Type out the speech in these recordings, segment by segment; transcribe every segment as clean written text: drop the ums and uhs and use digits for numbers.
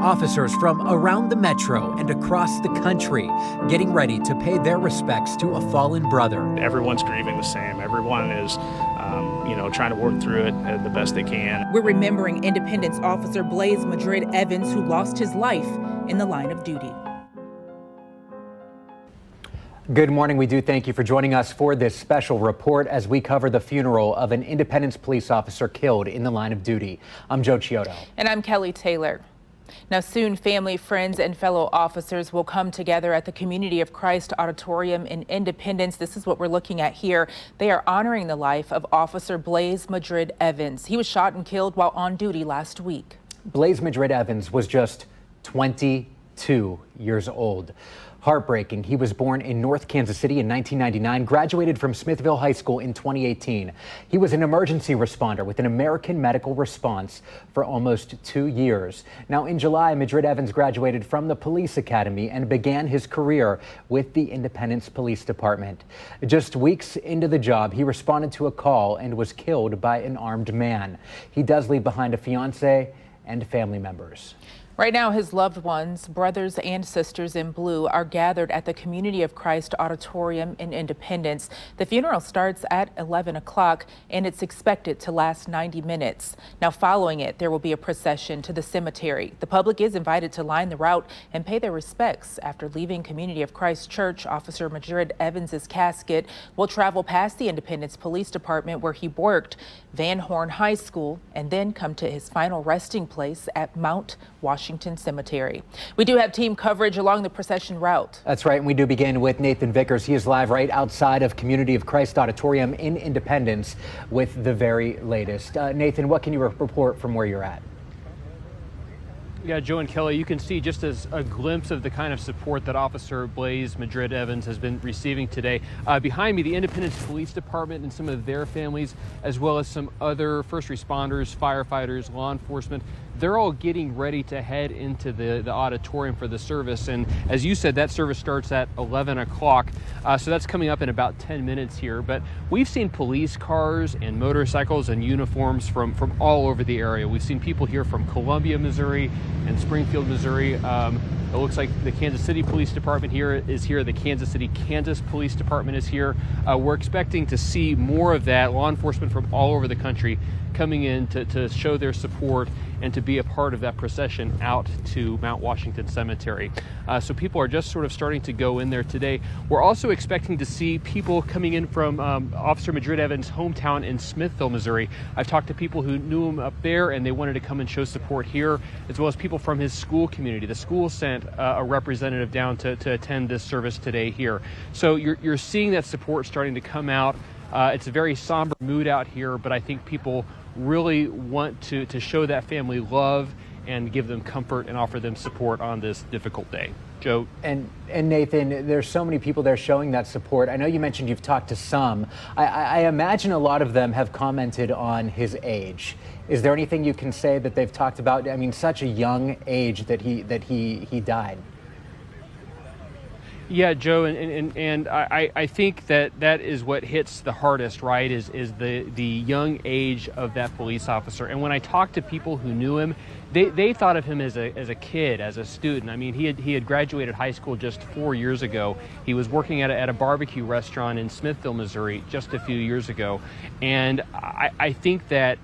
Officers from around the metro and across the country getting ready to pay their respects to a fallen brother. Everyone's grieving the same. Everyone is, trying to work through it the best they can. We're remembering Independence Officer Blaise Madrid-Evans, who lost his life in the line of duty. Good morning. We do thank you for joining us for this special report as we cover the funeral of an Independence police officer killed in the line of duty. I'm Joe Chiodo. And I'm Kelly Taylor. Now soon, family, friends, and fellow officers will come together at the Community of Christ Auditorium in Independence. This is what we're looking at here. They are honoring the life of Officer Blaise Madrid-Evans. He was shot and killed while on duty last week. Blaise Madrid-Evans was just 22 years old. Heartbreaking. He was born in North Kansas City in 1999, graduated from Smithville High School in 2018. He was an emergency responder with an American Medical Response for almost 2 years. Now, in July, Madrid-Evans graduated from the Police Academy and began his career with the Independence Police Department. Just weeks into the job, he responded to a call and was killed by an armed man. He does leave behind a fiance and family members. Right now, his loved ones, brothers and sisters in blue, are gathered at the Community of Christ Auditorium in Independence. The funeral starts at 11 o'clock and it's expected to last 90 minutes. Now, following it, there will be a procession to the cemetery. The public is invited to line the route and pay their respects. After leaving Community of Christ Church, Officer Madrid-Evans' casket will travel past the Independence Police Department where he worked, Van Horn High School, and then come to his final resting place at Mount Washington Cemetery. We do have team coverage along the procession route. That's right, and we do begin with Nathan Vickers. He is live right outside of Community of Christ Auditorium in Independence with the very latest. Nathan, what can you report from where you're at? Yeah, Joe and Kelly, you can see just as a glimpse of the kind of support that Officer Blaise Madrid-Evans has been receiving today. Behind me, the Independence Police Department and some of their families, as well as some other first responders, firefighters, law enforcement, they're all getting ready to head into the auditorium for the service. And as you said, that service starts at 11 o'clock. So that's coming up in about 10 minutes here. But we've seen police cars and motorcycles and uniforms from all over the area. We've seen people here from Columbia, Missouri and Springfield, Missouri. It looks like the Kansas City Police Department is here. The Kansas City, Kansas Police Department is here. We're expecting to see more of that. Law enforcement from all over the country coming in to show their support and to be a part of that procession out to Mount Washington Cemetery. So people are just sort of starting to go in there today. We're also expecting to see people coming in from Officer Madrid-Evans' hometown in Smithville, Missouri. I've talked to people who knew him up there and they wanted to come and show support here, as well as people from his school community. The school sent a representative down to attend this service today here. So you're seeing that support starting to come out. It's a very somber mood out here, but I think people really want to show that family love and give them comfort and offer them support on this difficult day. Joe? And Nathan, there's so many people there showing that support. I know you mentioned you've talked to some. I imagine a lot of them have commented on his age. Is there anything you can say that they've talked about? I mean, such a young age that he died. Yeah, Joe, and I think that is what hits the hardest, right, is the young age of that police officer. And when I talked to people who knew him, they thought of him as a kid, as a student. I mean, he had graduated high school just 4 years ago. He was working at a barbecue restaurant in Smithville, Missouri, just a few years ago. And I think that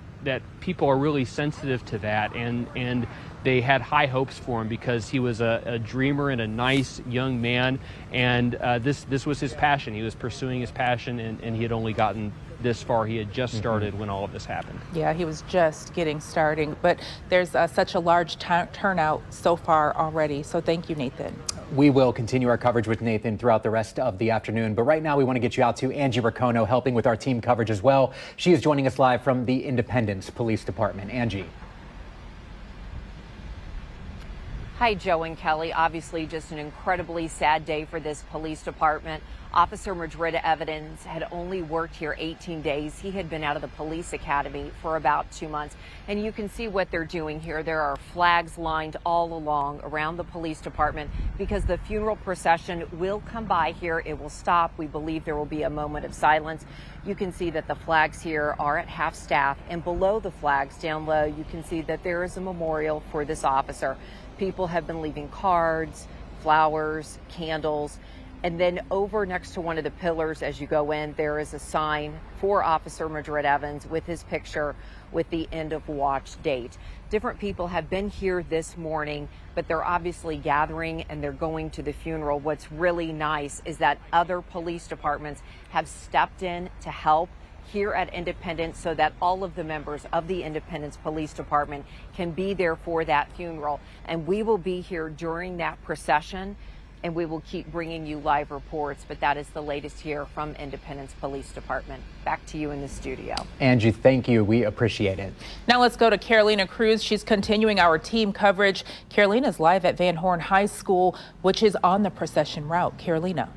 people are really sensitive to that, and they had high hopes for him because he was a dreamer and a nice young man, and this was his passion. He was pursuing his passion, and he had only gotten this far. He had just started when all of this happened. Yeah, he was just getting started, but there's such a large turnout so far already. So thank you, Nathan. We will continue our coverage with Nathan throughout the rest of the afternoon. But right now we want to get you out to Angie Racono, helping with our team coverage as well. She is joining us live from the Independence Police Department. Angie. Hi, Joe and Kelly. Obviously, just an incredibly sad day for this police department. Officer Madrid-Evans had only worked here 18 days. He had been out of the police academy for about 2 months. And you can see what they're doing here. There are flags lined all along around the police department because the funeral procession will come by here. It will stop. We believe there will be a moment of silence. You can see that the flags here are at half staff, and below the flags down low, you can see that there is a memorial for this officer. People have been leaving cards, flowers, candles. And then over next to one of the pillars as you go in, there is a sign for Officer Madrid-Evans with his picture with the end of watch date. Different people have been here this morning, but they're obviously gathering and they're going to the funeral. What's really nice is that other police departments have stepped in to help here at Independence so that all of the members of the Independence Police Department can be there for that funeral. And we will be here during that procession, and we will keep bringing you live reports, but that is the latest here from Independence Police Department. Back to you in the studio. Angie, thank you. We appreciate it. Now let's go to Carolina Cruz. She's continuing our team coverage. Carolina's live at Van Horn High School, which is on the procession route. Carolina.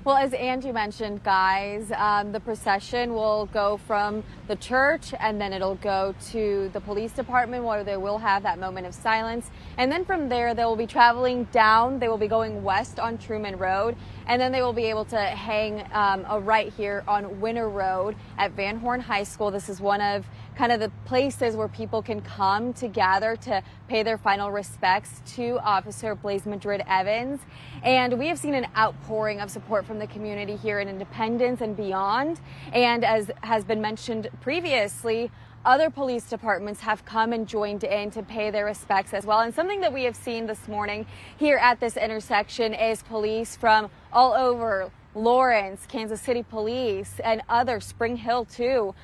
Well, as Angie mentioned, guys, the procession will go from the church and then it'll go to the police department where they will have that moment of silence. And then from there, they will be traveling down. They will be going west on Truman Road. And then they will be able to hang a right here on Winter Road at Van Horn High School. This is one of kind of the places where people can come to gather to pay their final respects to Officer Blaise Madrid-Evans. And we have seen an outpouring of support from the community here in Independence and beyond. And as has been mentioned previously, other police departments have come and joined in to pay their respects as well. And something that we have seen this morning here at this intersection is police from all over Lawrence, Kansas City Police, and other, Spring Hill too,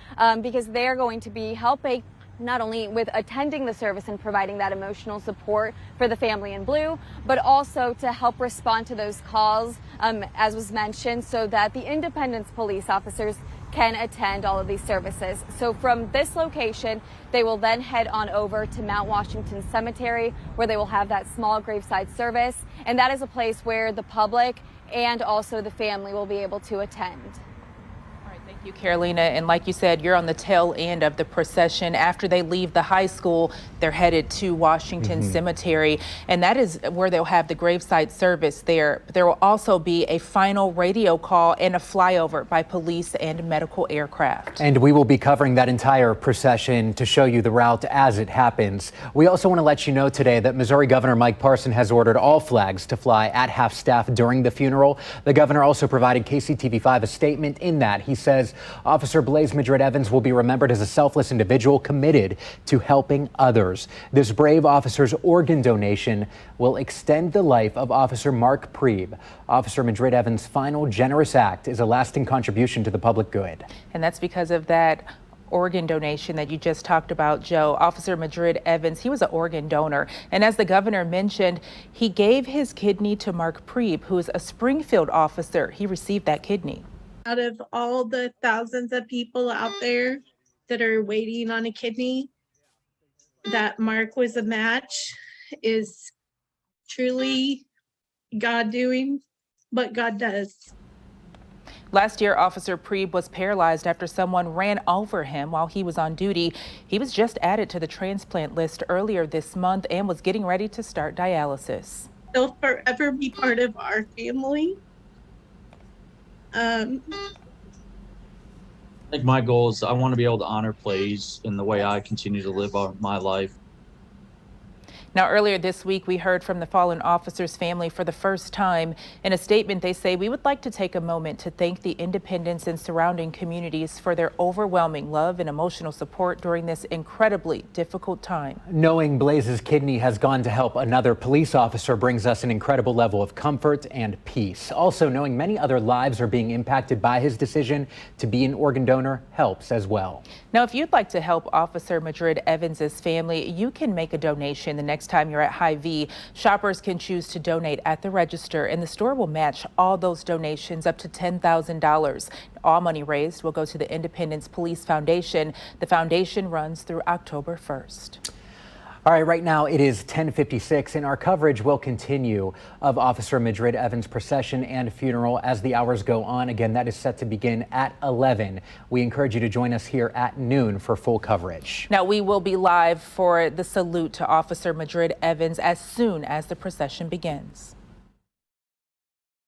because they're going to be helping not only with attending the service and providing that emotional support for the family in blue, but also to help respond to those calls, as was mentioned, so that the Independence police officers can attend all of these services. So from this location, they will then head on over to Mount Washington Cemetery, where they will have that small graveside service. And that is a place where the public and also the family will be able to attend. Thank you, Carolina. And like you said, you're on the tail end of the procession. After they leave the high school, they're headed to Washington Cemetery, and that is where they'll have the graveside service there. There will also be a final radio call and a flyover by police and medical aircraft. And we will be covering that entire procession to show you the route as it happens. We also want to let you know today that Missouri Governor Mike Parson has ordered all flags to fly at half-staff during the funeral. The governor also provided KCTV5 a statement in that he says Officer Blaise Madrid-Evans will be remembered as a selfless individual committed to helping others. This brave officer's organ donation will extend the life of Officer Mark Priebe. Officer Madrid-Evans' final generous act is a lasting contribution to the public good. And that's because of that organ donation that you just talked about, Joe. Officer Madrid-Evans, he was an organ donor. And as the governor mentioned, he gave his kidney to Mark Priebe, who is a Springfield officer. He received that kidney. Out of all the thousands of people out there that are waiting on a kidney, that Mark was a match is truly God doing what God does. Last year, Officer Priebe was paralyzed after someone ran over him while he was on duty. He was just added to the transplant list earlier this month and was getting ready to start dialysis. They'll forever be part of our family. I think my goal is I want to be able to honor Blaise in the way I continue to live my life. Now, earlier this week, we heard from the fallen officer's family for the first time. In a statement, they say, "We would like to take a moment to thank the Independence and surrounding communities for their overwhelming love and emotional support during this incredibly difficult time." Knowing Blaise's kidney has gone to help another police officer brings us an incredible level of comfort and peace. Also, knowing many other lives are being impacted by his decision to be an organ donor helps as well. Now, if you'd like to help Officer Madrid-Evans' family, you can make a donation the next time you're at Hy-Vee. Shoppers can choose to donate at the register, and the store will match all those donations up to $10,000. All money raised will go to the Independence Police Foundation. The foundation runs through October 1st. All right, right now it is 10:56, and our coverage will continue of Officer Madrid-Evans' procession and funeral as the hours go on. Again, that is set to begin at 11. We encourage you to join us here at noon for full coverage. Now, we will be live for the salute to Officer Madrid-Evans as soon as the procession begins.